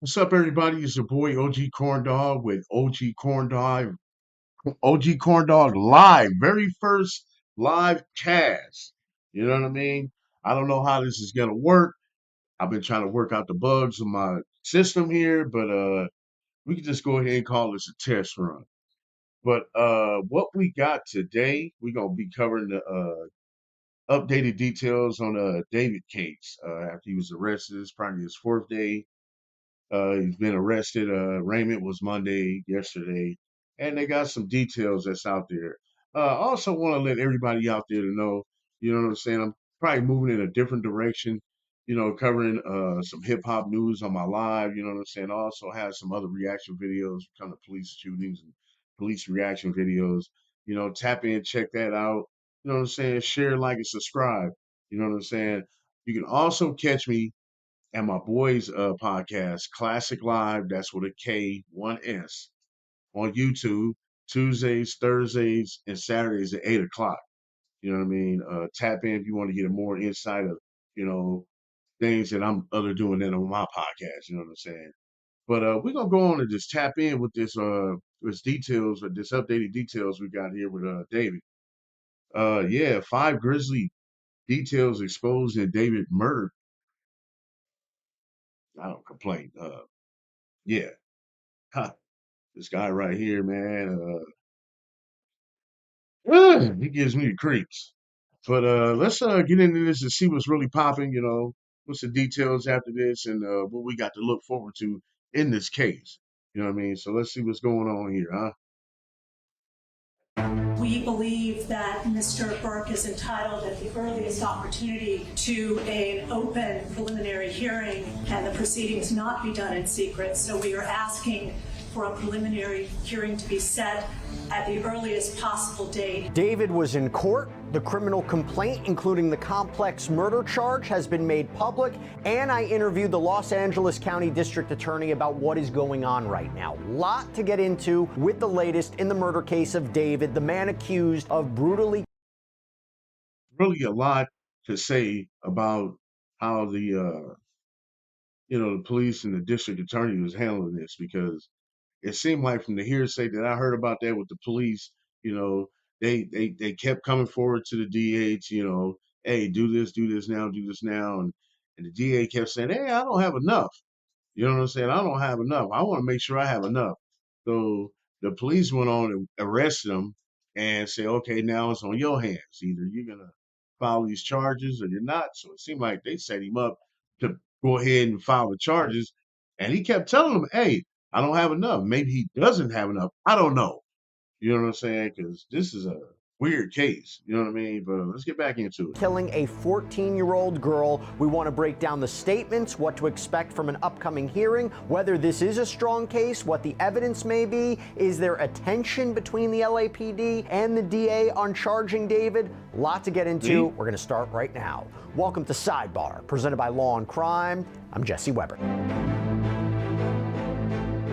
What's up, everybody? It's your boy OG CornDawg with OG CornDawg live, very first live cast. You know what I mean? I don't know how this is gonna work. I've been trying to work out the bugs of my system here, but we can just go ahead and call this a test run. But what we got today, we're gonna be covering the updated details on David case after he was arrested. It's probably his fourth day. He's been arrested. Raymond was Monday, yesterday, and they got some details that's out there. I also want to let everybody out there to know, you know what I'm saying? I'm probably moving in a different direction, covering some hip hop news on my live, you know what I'm saying? I also have some other reaction videos, kind of police shootings and police reaction videos. Tap in, check that out. You know what I'm saying? Share, like, and subscribe. You know what I'm saying? You can also catch me and my boys' podcast, Classic Live. That's with a K, one S, on YouTube, Tuesdays, Thursdays, and Saturdays at 8 o'clock. You know what I mean? Tap in if you want to get a more insight of, you know, things that I'm other doing than on my podcast. You know what I'm saying? But we're gonna go on and just tap in with this details or this updated details we got here with David. Yeah, five grisly details exposed in David murder. I don't complain. Yeah. This guy right here, man, he gives me the creeps. But let's get into this and see what's really popping, what's the details after this and what we got to look forward to in this case. You know what I mean? So let's see what's going on here, huh? We believe that Mr. Burke is entitled at the earliest opportunity to an open preliminary hearing and the proceedings not be done in secret. So we are asking for a preliminary hearing to be set at the earliest possible date. David was in court. The criminal complaint, including the complex murder charge, has been made public, and I interviewed the Los Angeles County District Attorney about what is going on right now. Lot to get into with the latest in the murder case of David, the man accused of brutally. Really a lot to say about how the police and the district attorney was handling this because it seemed like from the hearsay that I heard about that with the police, you know, they kept coming forward to the DH, hey, do this now, do this now, and the DA kept saying, hey, I don't have enough. You know what I'm saying? I don't have enough. I want to make sure I have enough. So the police went on and arrested him and said, okay, now it's on your hands. Either you're gonna file these charges or you're not. So it seemed like they set him up to go ahead and file the charges. And he kept telling them, hey, I don't have enough. Maybe he doesn't have enough. I don't know. You know what I'm saying? Because this is a weird case. You know what I mean? But let's get back into it. Killing a 14-year-old girl. We want to break down the statements, what to expect from an upcoming hearing, whether this is a strong case, what the evidence may be. Is there a tension between the LAPD and the DA on charging David? A lot to get into. We're going to start right now. Welcome to Sidebar, presented by Law and Crime. I'm Jesse Weber.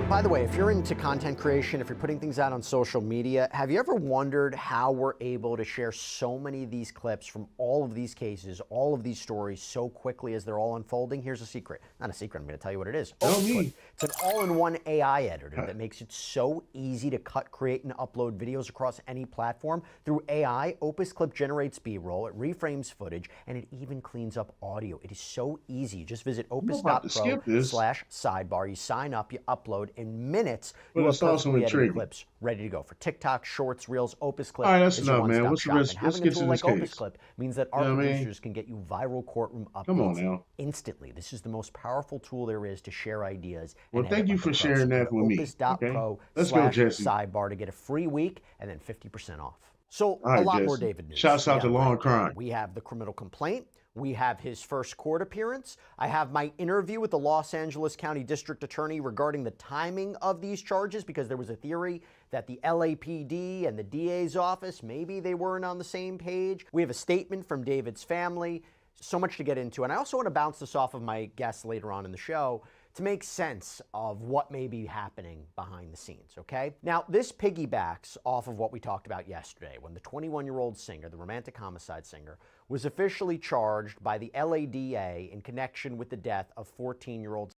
By the way, if you're into content creation, if you're putting things out on social media, have you ever wondered how we're able to share so many of these clips from all of these cases, all of these stories so quickly as they're all unfolding? Here's a secret. Not a secret, I'm going to tell you what it is. Tell me. It's an all-in-one AI editor that makes it so easy to cut, create, and upload videos across any platform. Through AI, Opus Clip generates B-roll, it reframes footage, and it even cleans up audio. It is so easy. You just visit I'm about to skip this, opus.pro/sidebar. You sign up, you upload. In minutes, but you have it's also perfectly edited intriguing. clips ready to go for TikTok, Shorts, Reels. Opus Clip All right, that's is your enough, man. one-stop What's the shop. risk? And Let's having a get to tool this like Opus case. Clip means that You our know what I producers mean? can get you viral courtroom Come on updates now. instantly. This is the most powerful tool there is to share ideas Well, and edit thank you like a for pro. So sharing go that to with me. Okay, let's go, Jesse. opus.pro/sidebar to get a free week and then 50% off. So All a right, lot more Jesse. David news. Shouts We out to got Law Brett and Byrne. Crime. We have the criminal complaint. We have his first court appearance. I have my interview with the Los Angeles County District Attorney regarding the timing of these charges because there was a theory that the LAPD and the DA's office, maybe they weren't on the same page. We have a statement from David's family. So much to get into. And I also want to bounce this off of my guests later on in the show to make sense of what may be happening behind the scenes, okay? Now, this piggybacks off of what we talked about yesterday when the 21-year-old singer, the romantic homicide singer, was officially charged by the LADA in connection with the death of 14-year-old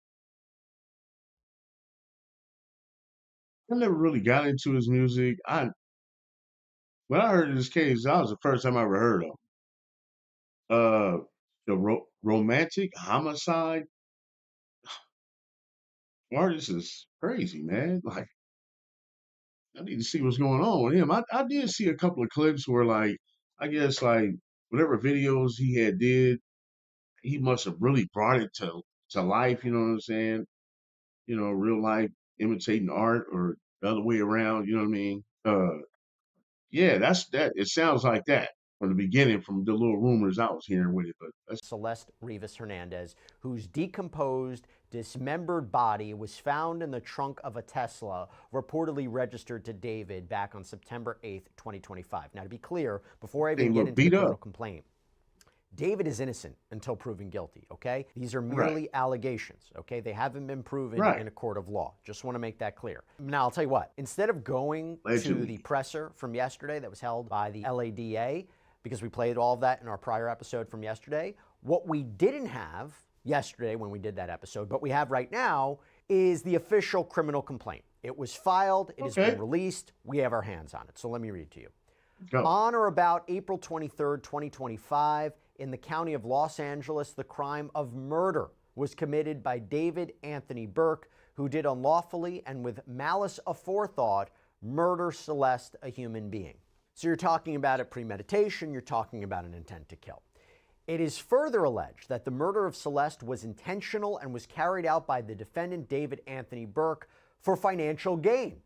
I never really got into his music. When I heard of this case, that was the first time I ever heard of him. The romantic homicide artist is crazy, man. Like, I need to see what's going on with him. I did see a couple of clips where, like, I guess, like, whatever videos he had did, he must have really brought it to life. You know what I'm saying? You know, real life imitating art, or the other way around. You know what I mean? Yeah, that's that. It sounds like that from the beginning, from the little rumors I was hearing with it. But that's Celeste Rivas Hernandez, whose decomposed, dismembered body was found in the trunk of a Tesla reportedly registered to David back on September 8th, 2025. Now, to be clear, before I even thing get look into the beat up. criminal complaint, David is innocent until proven guilty, okay? These are Right, merely allegations, okay? They haven't been proven right. in a court of law. Just want to make that clear. Now, I'll tell you what, instead of going to the Allegedly. presser from yesterday that was held by the LADA, because we played all of that in our prior episode from yesterday, what we didn't have yesterday when we did that episode, but we have right now, is the official criminal complaint. It was filed, it has been Okay, released, we have our hands on it. So let me read to you. go. On or about April 23rd, 2025, in the county of Los Angeles, the crime of murder was committed by David Anthony Burke, who did unlawfully and with malice aforethought murder Celeste, a human being. So you're talking about a premeditation, you're talking about an intent to kill. It is further alleged that the murder of Celeste was intentional and was carried out by the defendant, David Anthony Burke, for financial gain.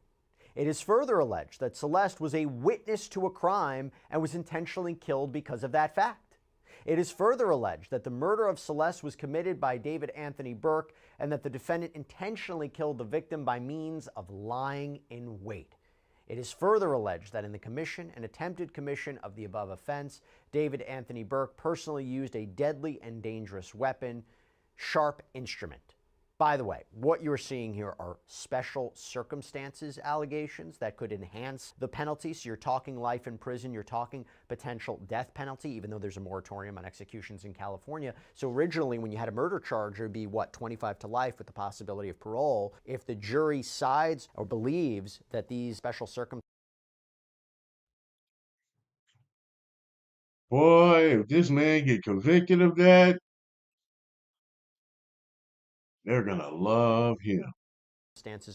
It is further alleged that Celeste was a witness to a crime and was intentionally killed because of that fact. It is further alleged that the murder of Celeste was committed by David Anthony Burke and that the defendant intentionally killed the victim by means of lying in wait. It is further alleged that in the commission and attempted commission of the above offense, David Anthony Burke personally used a deadly and dangerous weapon, sharp instrument. By the way, what you're seeing here are special circumstances allegations that could enhance the penalty. So you're talking life in prison, you're talking potential death penalty, even though there's a moratorium on executions in California. So originally, when you had a murder charge, it would be, 25 to life with the possibility of parole. If the jury sides or believes that these special circumstances Boy, if this man get convicted of that, they're gonna love him.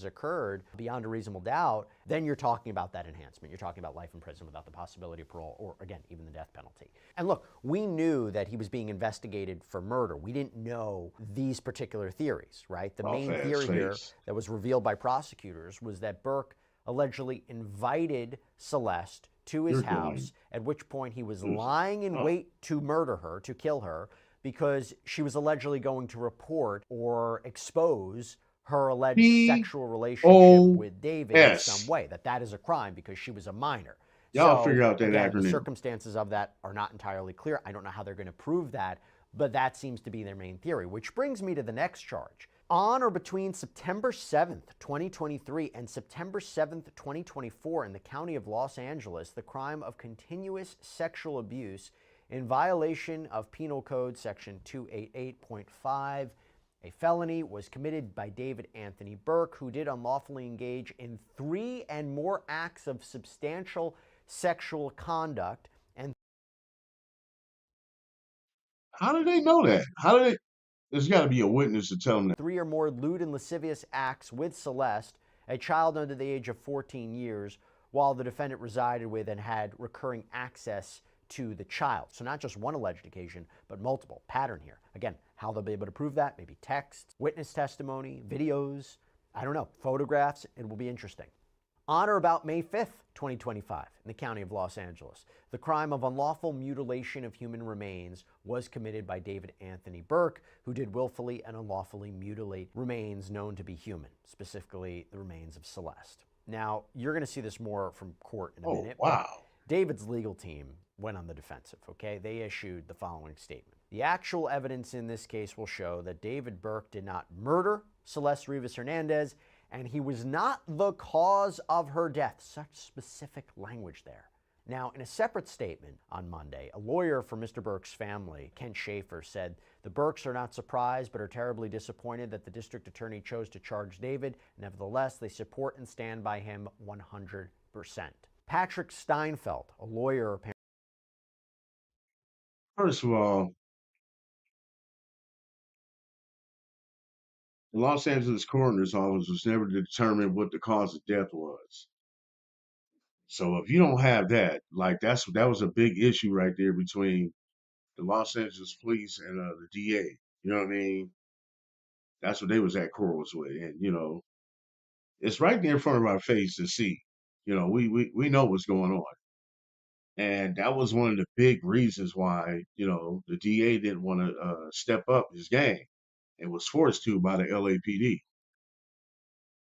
occurred beyond a reasonable doubt, then you're talking about that enhancement. You're talking about life in prison without the possibility of parole or, again, even the death penalty. And look, we knew that he was being investigated for murder. We didn't know these particular theories, right? The Off main ass theory here face. that was revealed by prosecutors was that Burke allegedly invited Celeste to his You're going. house, at which point he was Ugh. lying in Oh, wait to murder her, to kill her, because she was allegedly going to report or expose her alleged sexual relationship POS. with David in some way, that is a crime because she was a minor. Y'all So figure out that again, the acronym. circumstances of that are not entirely clear. I don't know how they're going to prove that, but that seems to be their main theory, which brings me to the next charge. On or between September 7th, 2023 and September 7th, 2024 in the county of Los Angeles, the crime of continuous sexual abuse in violation of Penal Code Section 288.5, a felony, was committed by David Anthony Burke, who did unlawfully engage in 3 and more acts of substantial sexual conduct and How do they know that? How do they? There's got to be a witness to tell them that. 3 or more lewd and lascivious acts with Celeste, a child under the age of 14 years, while the defendant resided with and had recurring access to the child. So not just one alleged occasion, but multiple. Pattern here. Again, how they'll be able to prove that, maybe text, witness testimony, videos, I don't know, photographs. It will be interesting. On or about May 5th, 2025, in the county of Los Angeles, the crime of unlawful mutilation of human remains was committed by David Anthony Burke, who did willfully and unlawfully mutilate remains known to be human, specifically the remains of Celeste. Now, you're going to see this more from court in a Oh, minute, but wow. David's legal team went on the defensive, okay? They issued the following statement. The actual evidence in this case will show that David Burke did not murder Celeste Rivas Hernandez, and he was not the cause of her death. Such specific language there. Now, in a separate statement on Monday, a lawyer for Mr. Burke's family, Kent Schaefer, said The Burks are not surprised but are terribly disappointed that the district attorney chose to charge David. Nevertheless, they support and stand by him 100%. Patrick Steinfeld, a lawyer, apparently. First of all, the Los Angeles coroner's office was never to determine what the cause of death was. So if you don't have that, like that was a big issue right there between the Los Angeles police and the DA. You know what I mean? That's what they was at quarrels with, and it's right there in front of our face to see. We know what's going on, and that was one of the big reasons why the DA didn't want to step up his game and was forced to by the LAPD.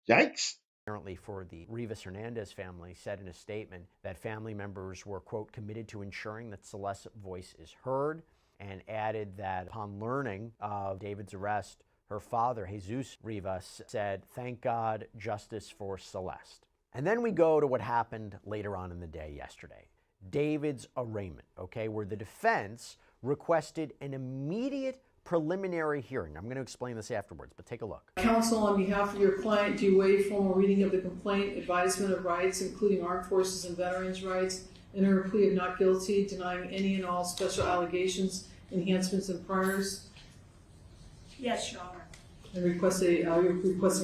Yikes! Apparently for the Rivas Hernandez family, said in a statement that family members were, quote, committed to ensuring that Celeste's voice is heard, and added that upon learning of David's arrest, her father, Jesus Rivas, said, "Thank God, justice for Celeste." And then we go to what happened later on in the day yesterday. David's arraignment, okay, where the defense requested an immediate preliminary hearing. I'm going to explain this afterwards, but take a look. Counsel, on behalf of your client, do you waive formal reading of the complaint, advisement of rights, including armed forces and veterans' rights, enter a plea of not guilty, denying any and all special allegations, enhancements, and priors? Yes, Your Honor. And you're requesting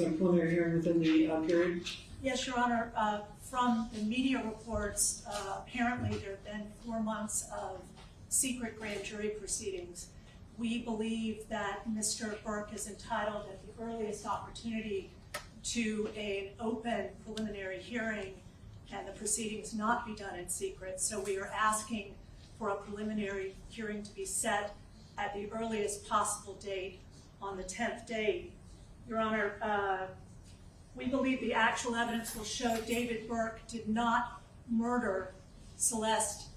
a preliminary hearing within the period? Yes, Your Honor. From the media reports, apparently there have been 4 months of secret grand jury proceedings. We believe that Mr. Burke is entitled at the earliest opportunity to an open preliminary hearing and the proceedings not be done in secret. So we are asking for a preliminary hearing to be set at the earliest possible date on the 10th day. Your Honor, we believe the actual evidence will show David Burke did not murder Celeste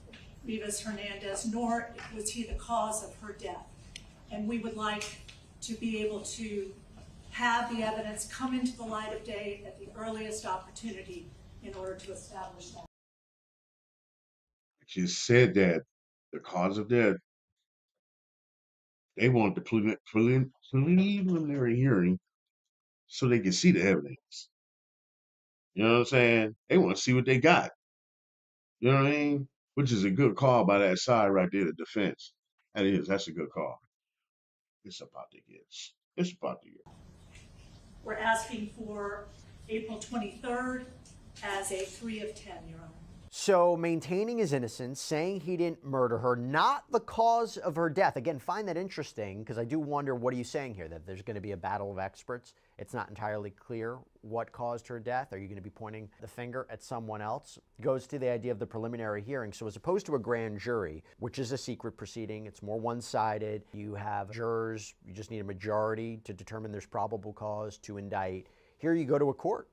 Rivas Hernandez, nor was he the cause of her death. And we would like to be able to have the evidence come into the light of day at the earliest opportunity in order to establish that. She said that the cause of death, they want the preliminary hearing so they can see the evidence. You know what I'm saying? They want to see what they got. You know what I mean? Which is a good call by that side right there, the defense. That's a good call. It's about to get. We're asking for April 23rd as a 3 of 10, Your Honor. So maintaining his innocence, saying he didn't murder her, not the cause of her death. Again, find that interesting because I do wonder, what are you saying here? That there's going to be a battle of experts? It's not entirely clear what caused her death. Are you going to be pointing the finger at someone else? It goes to the idea of the preliminary hearing. So as opposed to a grand jury, which is a secret proceeding, it's more one-sided. You have jurors, you just need a majority to determine there's probable cause to indict. Here you go to a court.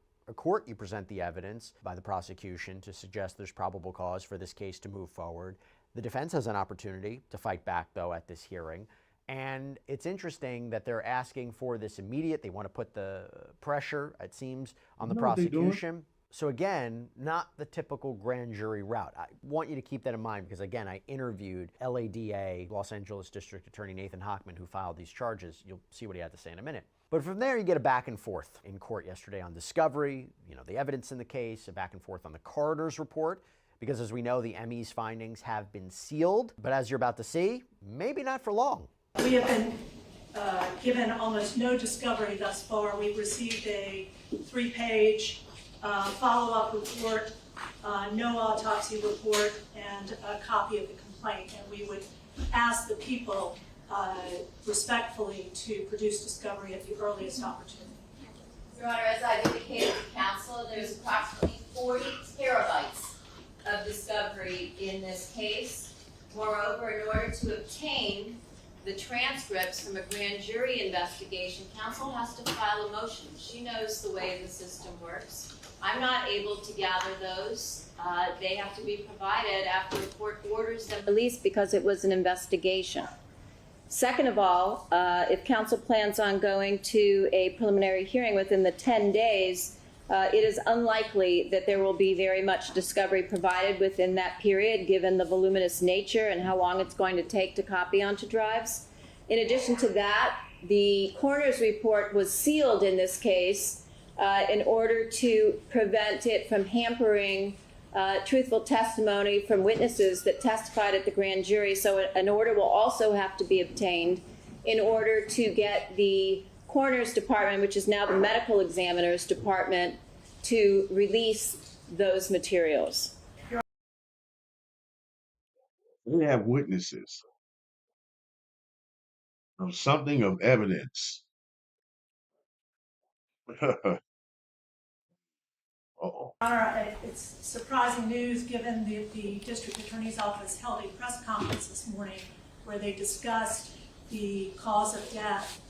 You present the evidence by the prosecution to suggest there's probable cause for this case to move forward. The defense has an opportunity to fight back, though, at this hearing. And it's interesting that they're asking for this immediate. They want to put the pressure, it seems, on the prosecution. So again, not the typical grand jury route. I want you to keep that in mind because, again, I interviewed LADA, Los Angeles District Attorney Nathan Hochman, who filed these charges. You'll see what he had to say in a minute. But from there, you get a back and forth in court yesterday on discovery, the evidence in the case, a back and forth on the coroner's report, because as we know, the ME's findings have been sealed. But as you're about to see, maybe not for long. We have been given almost no discovery thus far. We received a 3-page follow-up report, no autopsy report, and a copy of the complaint. And we would ask the people respectfully to produce discovery at the earliest opportunity. Your Honor, as I've indicated to counsel, there's approximately 40 terabytes of discovery in this case. Moreover, in order to obtain the transcripts from a grand jury investigation, counsel has to file a motion. She knows the way the system works. I'm not able to gather those. They have to be provided after the court orders them released because it was an investigation. Second of all, if counsel plans on going to a preliminary hearing within the 10 days, it is unlikely that there will be very much discovery provided within that period, given the voluminous nature and how long it's going to take to copy onto drives. In addition to that, the coroner's report was sealed in this case in order to prevent it from hampering truthful testimony from witnesses that testified at the grand jury. So an order will also have to be obtained in order to get the coroner's department, which is now the medical examiner's department, to release those materials. They have witnesses of something of evidence. Uh-oh. It's surprising news given the district attorney's office held a press conference this morning where they discussed the cause of death,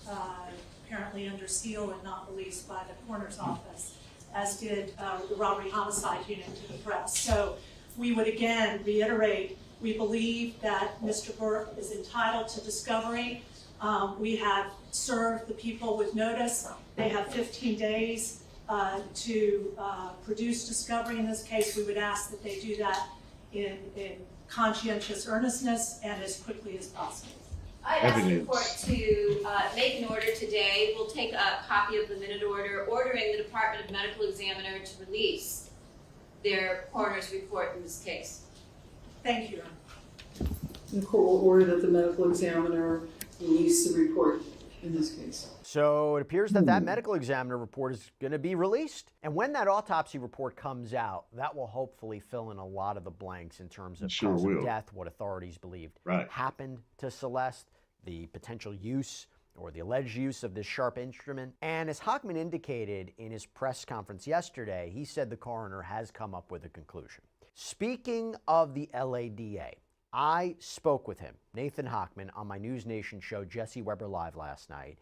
apparently under seal and not released by the coroner's office, as did the robbery homicide unit to the press. So we would again reiterate, we believe that Mr. Burke is entitled to discovery. We have served the people with notice. They have 15 days to produce discovery in this case. We would ask that they do that in conscientious earnestness and as quickly as possible. I asked the court to make an order today. We'll take a copy of the minute order ordering the Department of Medical Examiner to release their coroner's report in this case. Thank you. The court will order that the medical examiner release the report in this case. So it appears that that medical examiner report is going to be released. And when that autopsy report comes out, that will hopefully fill in a lot of the blanks in terms of cause of death, what authorities believed happened to Celeste, the potential use or the alleged use of this sharp instrument. And as Hochman indicated in his press conference yesterday, he said the coroner has come up with a conclusion. Speaking of the LADA, I spoke with him, Nathan Hochman, on my News Nation show, Jesse Weber Live, last night.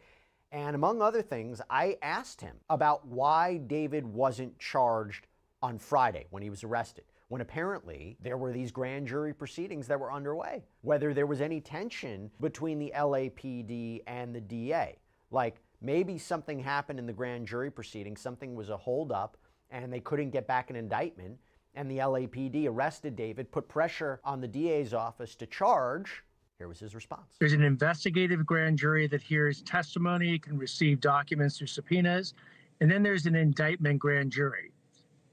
And among other things, I asked him about why David wasn't charged on Friday when he was arrested, when apparently there were these grand jury proceedings that were underway, whether there was any tension between the LAPD and the DA. Like maybe something happened in the grand jury proceedings, something was a holdup and they couldn't get back an indictment, and the LAPD arrested David, put pressure on the DA's office to charge. Here was his response. There's an investigative grand jury that hears testimony, can receive documents through subpoenas, and then there's an indictment grand jury.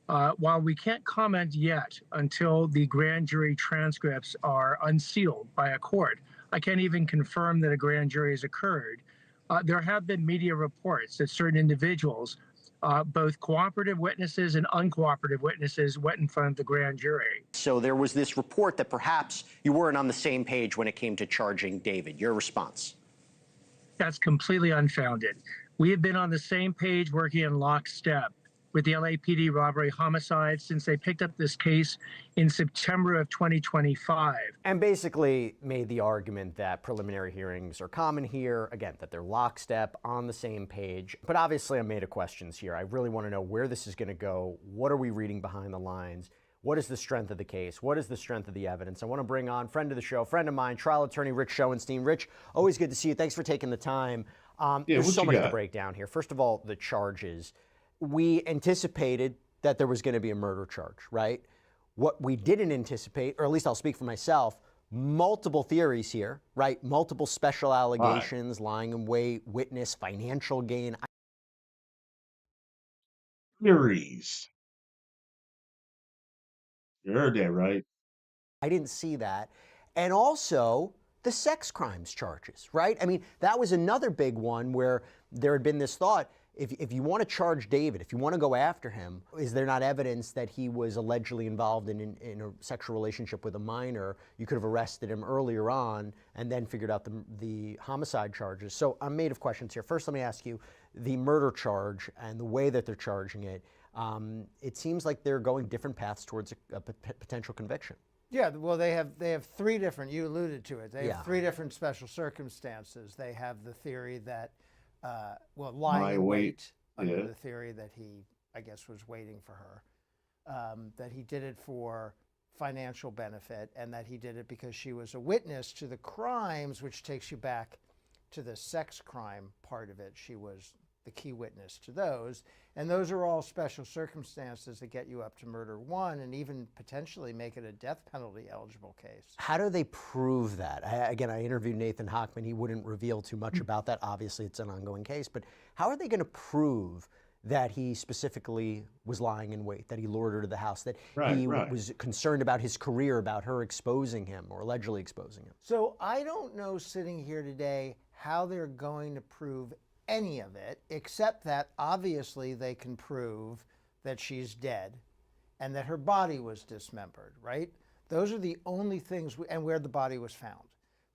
While we can't comment yet until the grand jury transcripts are unsealed by a court, I can't even confirm that a grand jury has occurred. There have been media reports that certain individuals, both cooperative witnesses and uncooperative witnesses, went in front of the grand jury. So there was this report that perhaps you weren't on the same page when it came to charging David. Your response? That's completely unfounded. We have been on the same page working in lockstep with the LAPD robbery homicide since they picked up this case in September of 2025. And basically made the argument that preliminary hearings are common here, again, that they're lockstep, on the same page. But obviously I'm made of questions here. I really want to know where this is going to go. What are we reading behind the lines? What is the strength of the case? What is the strength of the evidence? I want to bring on friend of the show, friend of mine, trial attorney Rich Schoenstein. Rich, always good to see you. Thanks for taking the time. There's so much to break down here. First of all, the charges. We anticipated that there was going to be a murder charge, right? What we didn't anticipate, or at least I'll speak for myself, multiple theories here, right? Multiple special allegations, lying in wait, witness, financial gain. Theories. You heard that, right? I didn't see that. And also the sex crimes charges, right? I mean, that was another big one where there had been this thought, if you want to charge David, if you want to go after him, is there not evidence that he was allegedly involved in a sexual relationship with a minor? You could have arrested him earlier on and then figured out the homicide charges. So I'm made of questions here. First, let me ask you, the murder charge and the way that they're charging it, it seems like they're going different paths towards a potential conviction. Yeah, well, they have three different, you alluded to it, they have three different special circumstances. They have the theory that, lying in wait, under the theory that he, I guess, was waiting for her, that he did it for financial benefit, and that he did it because she was a witness to the crimes, which takes you back to the sex crime part of it. the key witness to those. And those are all special circumstances that get you up to murder one and even potentially make it a death penalty eligible case. How do they prove that? Again, I interviewed Nathan Hochman. He wouldn't reveal too much about that. Obviously, it's an ongoing case. But how are they going to prove that he specifically was lying in wait, that he lured her to the house, that he was concerned about his career, about her exposing him or allegedly exposing him? So I don't know, sitting here today, how they're going to prove any of it, except that obviously they can prove that she's dead and that her body was dismembered, right? Those are the only things, and where the body was found.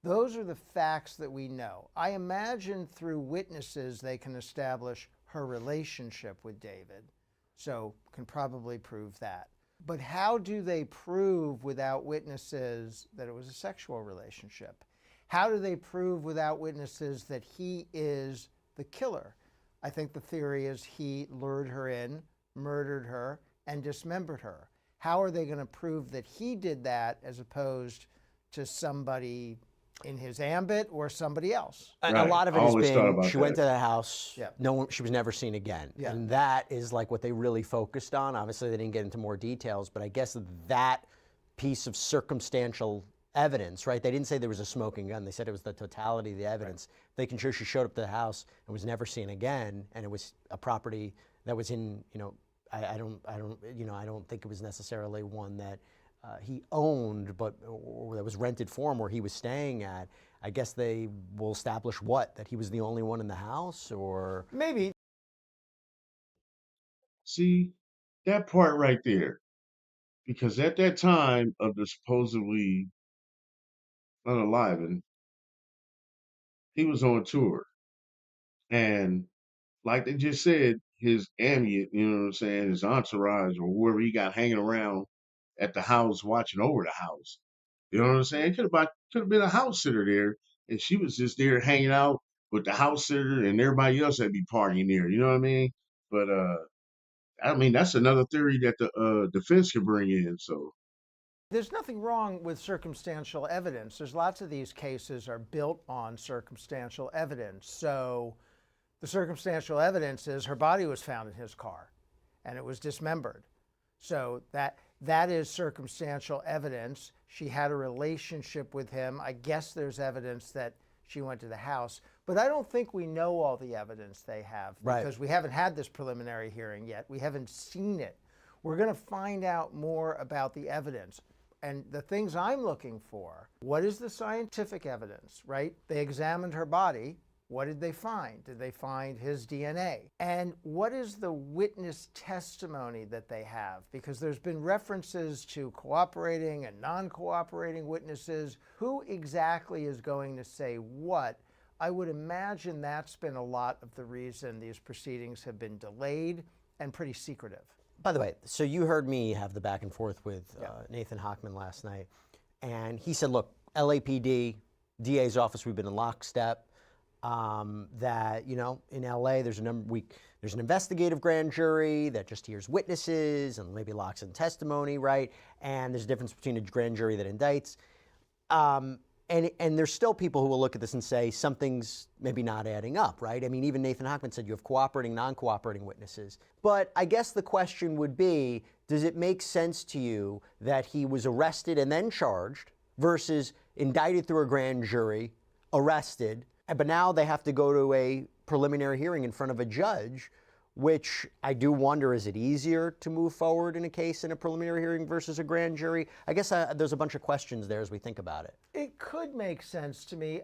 Those are the facts that we know. I imagine through witnesses they can establish her relationship with David, so can probably prove that. But how do they prove without witnesses that it was a sexual relationship? How do they prove without witnesses that he is the killer? I think the theory is he lured her in, murdered her, and dismembered her. How are they going to prove that he did that as opposed to somebody in his ambit or somebody else? Right. A lot of it has been she went to the house, she was never seen again. And that is like what they really focused on. Obviously, they didn't get into more details, but I guess that piece of circumstantial evidence, right? They didn't say there was a smoking gun. They said it was the totality of the evidence. They can show she showed up to the house and was never seen again, and it was a property that was in, I don't think it was necessarily one that he owned, but or that was rented for him, where he was staying at. I guess they will establish that he was the only one in the house, or maybe. See, that part right there, because at that time of the supposedly unaliving, he was on tour, and like they just said, his ambient, his entourage or whoever he got hanging around at the house watching over the house. You know what I'm saying? Could have been a house sitter there, and she was just there hanging out with the house sitter and everybody else that be partying there. You know what I mean? But I mean that's another theory that the defense can bring in. So there's nothing wrong with circumstantial evidence. There's lots of these cases are built on circumstantial evidence. So the circumstantial evidence is her body was found in his car and it was dismembered. So that is circumstantial evidence. She had a relationship with him. I guess there's evidence that she went to the house, but I don't think we know all the evidence they have because we haven't had this preliminary hearing yet. We haven't seen it. We're going to find out more about the evidence. And the things I'm looking for, what is the scientific evidence, right? They examined her body. What did they find? Did they find his DNA? And what is the witness testimony that they have? Because there's been references to cooperating and non-cooperating witnesses. Who exactly is going to say what? I would imagine that's been a lot of the reason these proceedings have been delayed and pretty secretive. By the way, so you heard me have the back and forth with Nathan Hochman last night, and he said, look, LAPD, DA's office, we've been in lockstep. That, in LA, there's an investigative grand jury that just hears witnesses and maybe locks in testimony, right? And there's a difference between a grand jury that indicts. And there's still people who will look at this and say something's maybe not adding up, right? I mean, even Nathan Hochman said you have cooperating, non-cooperating witnesses. But I guess the question would be, does it make sense to you that he was arrested and then charged versus indicted through a grand jury, arrested, but now they have to go to a preliminary hearing in front of a judge, which I do wonder, is it easier to move forward in a case in a preliminary hearing versus a grand jury? I guess there's a bunch of questions there as we think about it. It could make sense to me.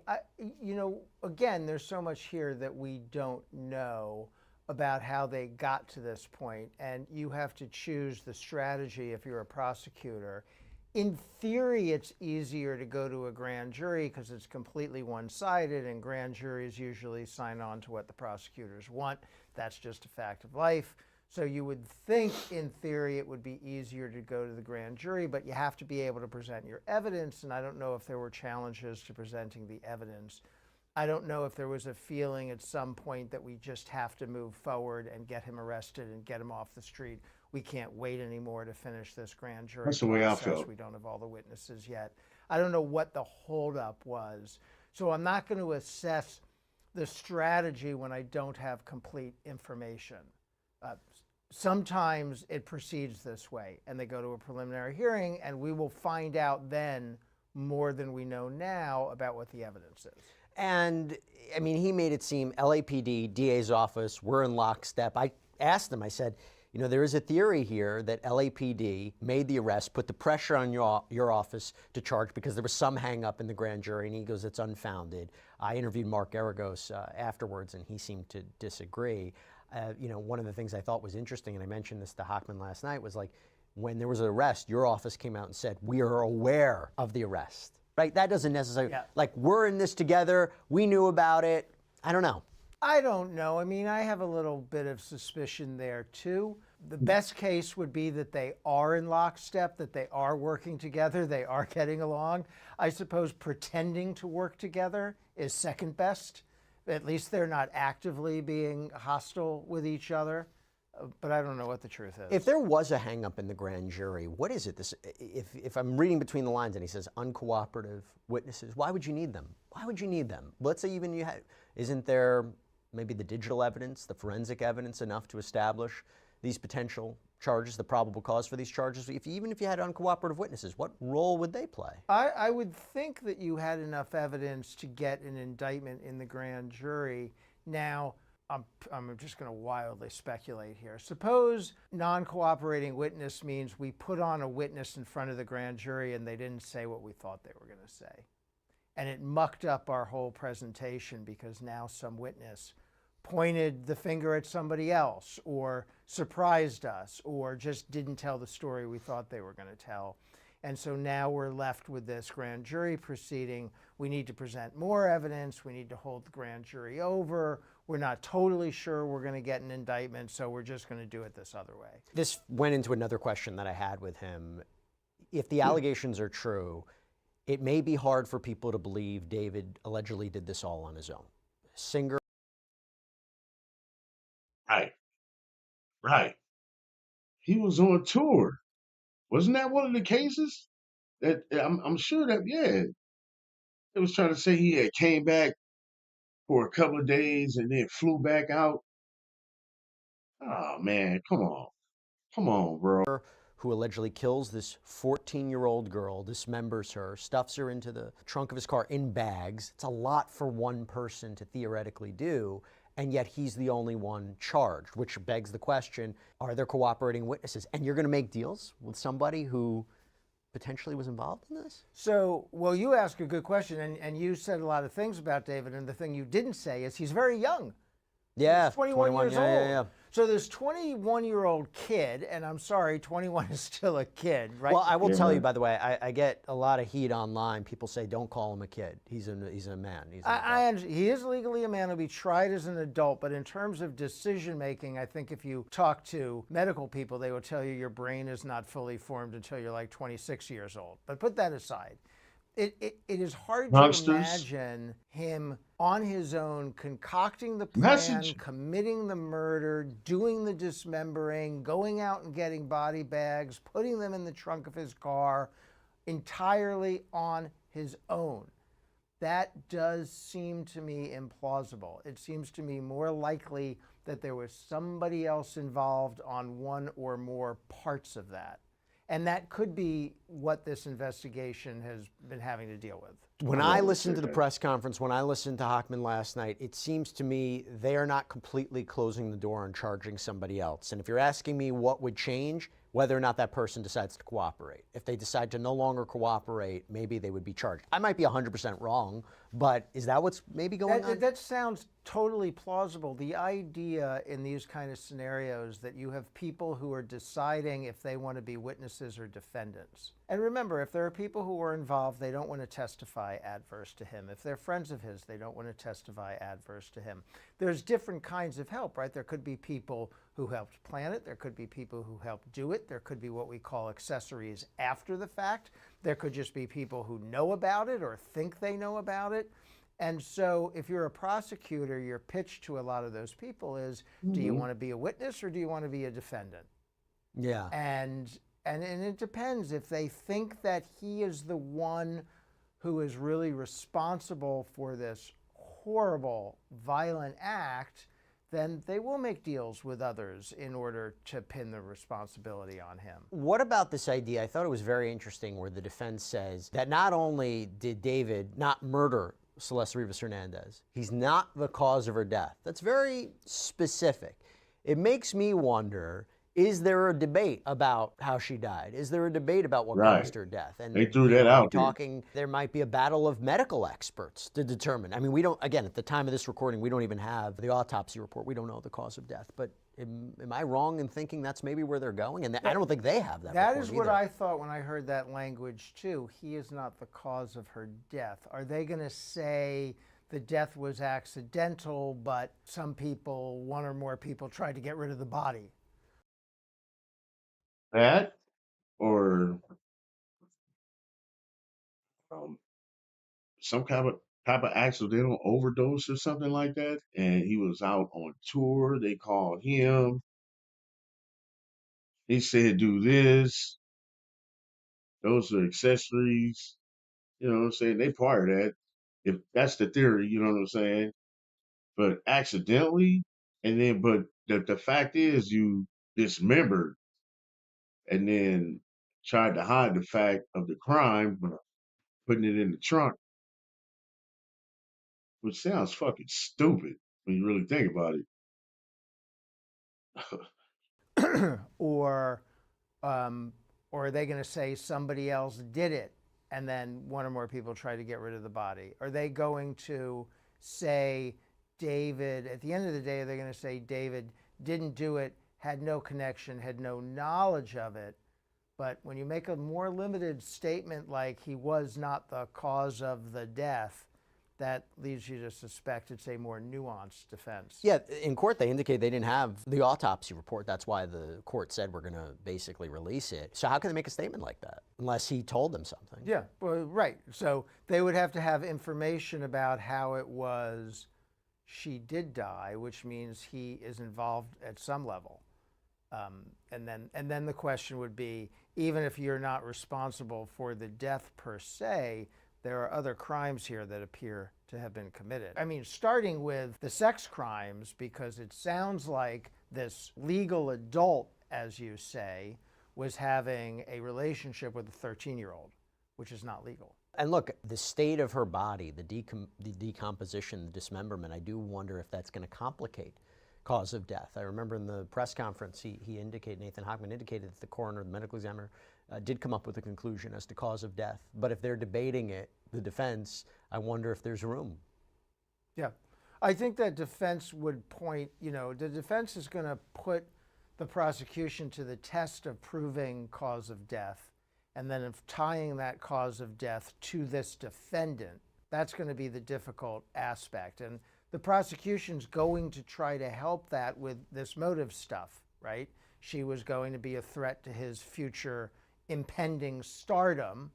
Again, there's so much here that we don't know about how they got to this point, and you have to choose the strategy if you're a prosecutor. In theory, it's easier to go to a grand jury because it's completely one-sided, and grand juries usually sign on to what the prosecutors want. That's just a fact of life. So you would think, in theory, it would be easier to go to the grand jury, but you have to be able to present your evidence, and I don't know if there were challenges to presenting the evidence. I don't know if there was a feeling at some point that we just have to move forward and get him arrested and get him off the street. We can't wait anymore to finish this grand jury process. That's the way I felt. We don't have all the witnesses yet. I don't know what the holdup was. So I'm not going to assess the strategy when I don't have complete information. Sometimes it proceeds this way, and they go to a preliminary hearing, and we will find out then more than we know now about what the evidence is. And I mean, he made it seem LAPD, DA's office, we're in lockstep. I asked him, I said, you know, there is a theory here that LAPD made the arrest, put the pressure on your office to charge because there was some hang up in the grand jury, and he goes, it's unfounded. I interviewed Mark Garagos afterwards, and he seemed to disagree. You know, one of the things I thought was interesting, and I mentioned this to Hochman last night, was like, when there was an arrest, your office came out and said, we are aware of the arrest, right? That doesn't necessarily, like, we're in this together, we knew about it. I don't know. I don't know. I mean, I have a little bit of suspicion there too. The best case would be that they are in lockstep, that they are working together, they are getting along. I suppose pretending to work together is second best. At least they're not actively being hostile with each other. But I don't know what the truth is. If there was a hang-up in the grand jury, what is it? This, if I'm reading between the lines and he says uncooperative witnesses, why would you need them? Why would you need them? Let's say even you had, isn't there maybe the digital evidence, the forensic evidence enough to establish these potential charges, the probable cause for these charges? Even if you had uncooperative witnesses, what role would they play? I would think that you had enough evidence to get an indictment in the grand jury. Now, I'm just going to wildly speculate here. Suppose non-cooperating witness means we put on a witness in front of the grand jury and they didn't say what we thought they were going to say. And it mucked up our whole presentation because now some witness pointed the finger at somebody else or surprised us or just didn't tell the story we thought they were going to tell. And so now we're left with this grand jury proceeding. We need to present more evidence. We need to hold the grand jury over. We're not totally sure we're going to get an indictment, so we're just going to do it this other way. This went into another question that I had with him. If the allegations are true, it may be hard for people to believe David allegedly did this all on his own. Singer. Right. He was on tour. Wasn't that one of the cases? That I'm sure that, yeah. It was trying to say he had came back for a couple of days and then flew back out. Oh, man, come on, bro. Who allegedly kills this 14-year-old girl, dismembers her, stuffs her into the trunk of his car in bags. It's a lot for one person to theoretically do, and yet he's the only one charged, which begs the question, are there cooperating witnesses? And you're going to make deals with somebody who potentially was involved in this? So, well, you ask a good question, and you said a lot of things about David, and the thing you didn't say is he's very young. Yeah, He's 21 years old. Yeah. So this 21-year-old kid, and I'm sorry, 21 is still a kid, right? Well, I will tell you, by the way, I get a lot of heat online. People say, don't call him a kid. He's a man. He is legally a man. He'll be tried as an adult, but in terms of decision-making, I think if you talk to medical people, they will tell you your brain is not fully formed until you're like 26 years old. But put that aside. It is hard to imagine him on his own concocting the plan, committing the murder, doing the dismembering, going out and getting body bags, putting them in the trunk of his car entirely on his own. That does seem to me implausible. It seems to me more likely that there was somebody else involved on one or more parts of that. And that could be what this investigation has been having to deal with. When I listened to the press conference, when I listened to Hochman last night, it seems to me they are not completely closing the door on charging somebody else. And if you're asking me what would change, whether or not that person decides to cooperate. If they decide to no longer cooperate, maybe they would be charged. I might be 100% wrong, but is that what's maybe going on? That sounds totally plausible. The idea in these kind of scenarios that you have people who are deciding if they want to be witnesses or defendants. And remember, if there are people who are involved, they don't want to testify adverse to him. If they're friends of his, they don't want to testify adverse to him. There's different kinds of help, right? There could be people who helped plan it. There could be people who helped do it. There could be what we call accessories after the fact. There could just be people who know about it or think they know about it. And so if you're a prosecutor, your pitch to a lot of those people is, do you want to be a witness or do you want to be a defendant? Yeah. And it depends. If they think that he is the one who is really responsible for this horrible, violent act, then they will make deals with others in order to pin the responsibility on him. What about this idea? I thought it was very interesting where the defense says that not only did David not murder Celeste Rivas Hernandez, he's not the cause of her death. That's very specific. It makes me wonder, is there a debate about how she died? Is there a debate about what caused her death? And they threw that out there. Talking, there might be a battle of medical experts to determine. I mean, we don't, again, at the time of this recording, we don't even have the autopsy report. We don't know the cause of death. But am I wrong in thinking that's maybe where they're going? And I don't think they have that. That is what either. I thought when I heard that language too. He is not the cause of her death. Are they going to say the death was accidental, but some people, one or more people, tried to get rid of the body? That or some type of accidental overdose or something like that, and he was out on tour. They called him. He said, "Do this." Those are accessories. You know what I'm saying? They part of that. If that's the theory, you know what I'm saying? But accidentally, and then but the fact is you dismembered and then tried to hide the fact of the crime by putting it in the trunk, which sounds fucking stupid when you really think about it. Or are they going to say somebody else did it and then one or more people try to get rid of the body? Are they going to say David, at the end of the day, they're going to say David didn't do it, had no connection, had no knowledge of it? But when you make a more limited statement like he was not the cause of the death, that leads you to suspect it's a more nuanced defense. Yeah, in court they indicate they didn't have the autopsy report. That's why the court said we're going to basically release it. So how can they make a statement like that unless he told them something? Yeah, well, right. So they would have to have information about how it was she did die, which means he is involved at some level. And then the question would be, even if you're not responsible for the death per se, there are other crimes here that appear to have been committed. I mean, starting with the sex crimes, because it sounds like this legal adult, as you say, was having a relationship with a 13-year-old, which is not legal. And look, the state of her body, the decomposition, the dismemberment, I do wonder if that's going to complicate cause of death. I remember in the press conference, he indicated, Nathan Hochman indicated that the coroner, the medical examiner, did come up with a conclusion as to cause of death. But if they're debating it, the defense, I wonder if there's room. Yeah. I think that defense would point, the defense is going to put the prosecution to the test of proving cause of death, and then of tying that cause of death to this defendant. That's going to be the difficult aspect. And the prosecution's going to try to help that with this motive stuff, right? She was going to be a threat to his future impending stardom,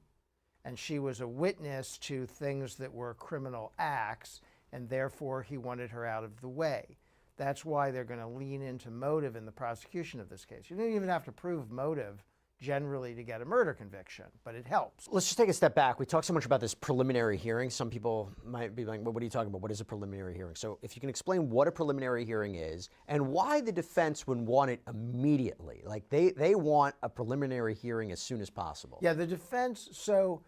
and she was a witness to things that were criminal acts, and therefore he wanted her out of the way. That's why they're going to lean into motive in the prosecution of this case. You don't even have to prove motive generally to get a murder conviction, but it helps. Let's just take a step back. We talk so much about this preliminary hearing. Some people might be like, well, what are you talking about? What is a preliminary hearing? So if you can explain what a preliminary hearing is and why the defense would want it immediately. Like they want a preliminary hearing as soon as possible. Yeah, the defense, so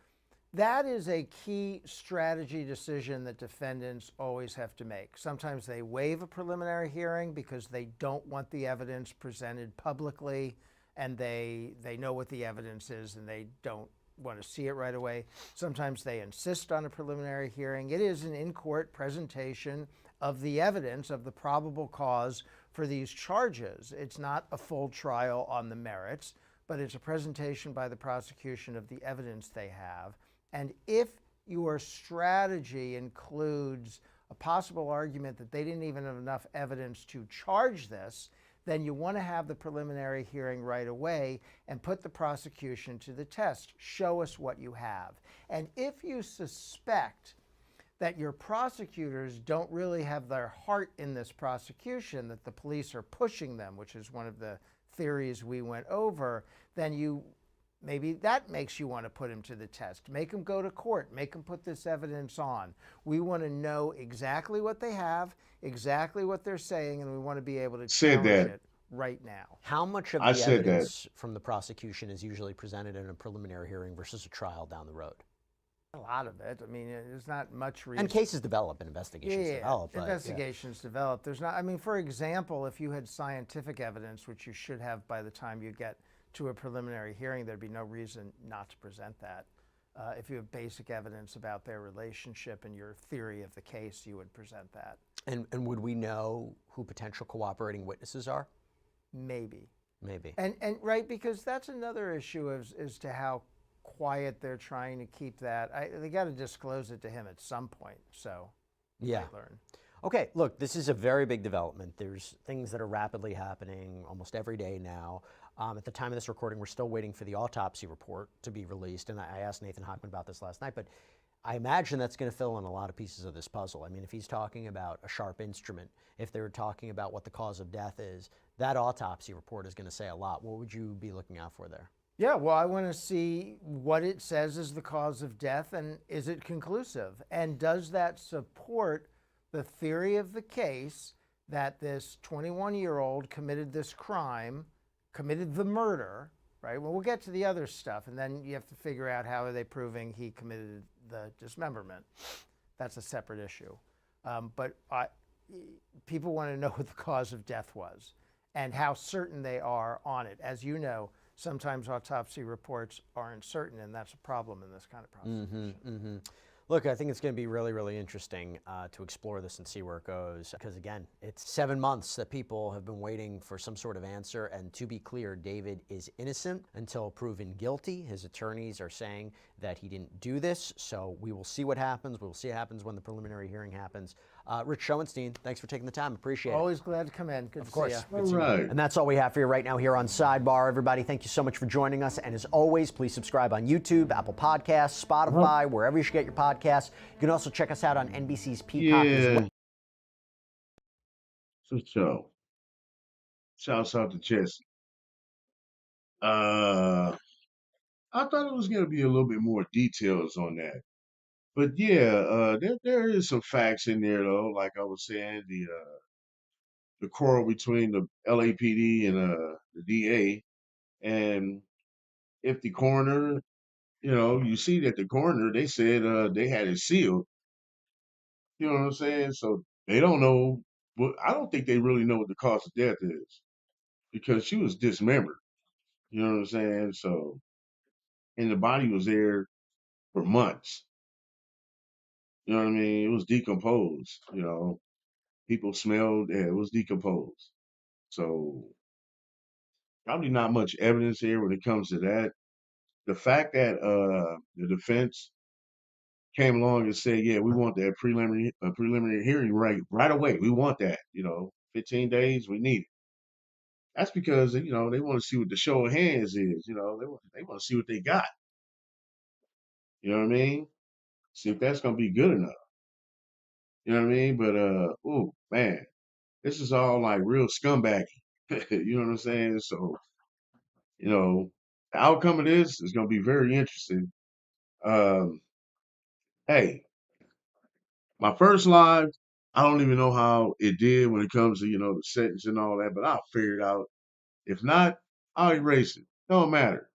that is a key strategy decision that defendants always have to make. Sometimes they waive a preliminary hearing because they don't want the evidence presented publicly, and they know what the evidence is and they don't want to see it right away. Sometimes they insist on a preliminary hearing. It is an in-court presentation of the evidence of the probable cause for these charges. It's not a full trial on the merits, but it's a presentation by the prosecution of the evidence they have. And if your strategy includes a possible argument that they didn't even have enough evidence to charge this, then you want to have the preliminary hearing right away and put the prosecution to the test. Show us what you have. And if you suspect that your prosecutors don't really have their heart in this prosecution, that the police are pushing them, which is one of the theories we went over, then you maybe that makes you want to put him to the test. Make him go to court. Make him put this evidence on. We want to know exactly what they have, exactly what they're saying, and we want to be able to Said challenge that. it right now. How much of I the said that. evidence from the prosecution is usually presented in a preliminary hearing versus a trial down the road? A lot of it. I mean, there's not much reason. And cases develop and investigations develop. But, investigations develop. There's not, I mean, for example, if you had scientific evidence, which you should have by the time you get to a preliminary hearing, there'd be no reason not to present that. If you have basic evidence about their relationship and your theory of the case, you would present that. And would we know who potential cooperating witnesses are? Maybe. Maybe. And right, because that's another issue as to how quiet they're trying to keep that. They got to disclose it to him at some point. So yeah. Learn. Okay, look, this is a very big development. There's things that are rapidly happening almost every day now. At the time of this recording, we're still waiting for the autopsy report to be released. And I asked Nathan Hockman about this last night, but I imagine that's going to fill in a lot of pieces of this puzzle. I mean, if he's talking about a sharp instrument, if they're talking about what the cause of death is, that autopsy report is going to say a lot. What would you be looking out for there? Yeah, well, I want to see what it says is the cause of death, and is it conclusive? And does that support the theory of the case that this 21-year-old committed this crime, committed the murder, right? Well, we'll get to the other stuff, and then you have to figure out how are they proving he committed the dismemberment. That's a separate issue. But people want to know what the cause of death was and how certain they are on it. As you know, sometimes autopsy reports aren't certain, and that's a problem in this kind of prosecution. Look, I think it's going to be really, really interesting to explore this and see where it goes. Because again, it's 7 months that people have been waiting for some sort of answer. And to be clear, David is innocent until proven guilty. His attorneys are saying that he didn't do this. So we will see what happens. We will see what happens when the preliminary hearing happens. Rich Schoenstein, thanks for taking the time. Appreciate it. Always glad to come in. Good to see you. All right. And that's all we have for you right now here on Sidebar. Everybody, thank you so much for joining us. And as always, please subscribe on YouTube, Apple Podcasts, Spotify, wherever you should get your podcasts. You can also check us out on NBC's Peacock as well. So, shouts out to Jesse. I thought it was going to be a little bit more details on that. But yeah, there is some facts in there though. Like I was saying, the quarrel between the LAPD and the DA, and if the coroner, you see that the coroner, they said they had it sealed. You know what I'm saying? So they don't know. Well, I don't think they really know what the cause of death is because she was dismembered. You know what I'm saying? So, and the body was there for months. You know what I mean? It was decomposed. People smelled it was decomposed. So probably not much evidence here when it comes to that. The fact that the defense came along and said, "Yeah, we want that preliminary hearing right away. We want that. 15 days, we need it." That's because they want to see what the show of hands is. They want to see what they got. You know what I mean? See if that's gonna be good enough. You know what I mean? But oh man, this is all like real scumbaggy. You know what I'm saying? So the outcome of this is gonna be very interesting. Um, hey, my first live, I don't even know how it did when it comes to the sentence and all that, but I'll figure it out. If not, I'll erase it. Don't matter.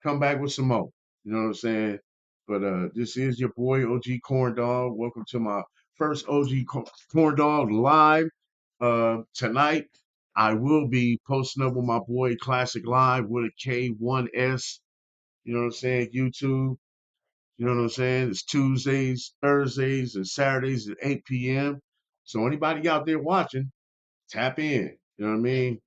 Come back with some more. You know what I'm saying? But this is your boy OG CornDawg. Welcome to my first OG CornDawg live. Tonight I will be posting up with my boy Classic Live with a K1S. You know what I'm saying? YouTube. You know what I'm saying? It's Tuesdays, Thursdays, and Saturdays at 8 p.m. So anybody out there watching, tap in. You know what I mean?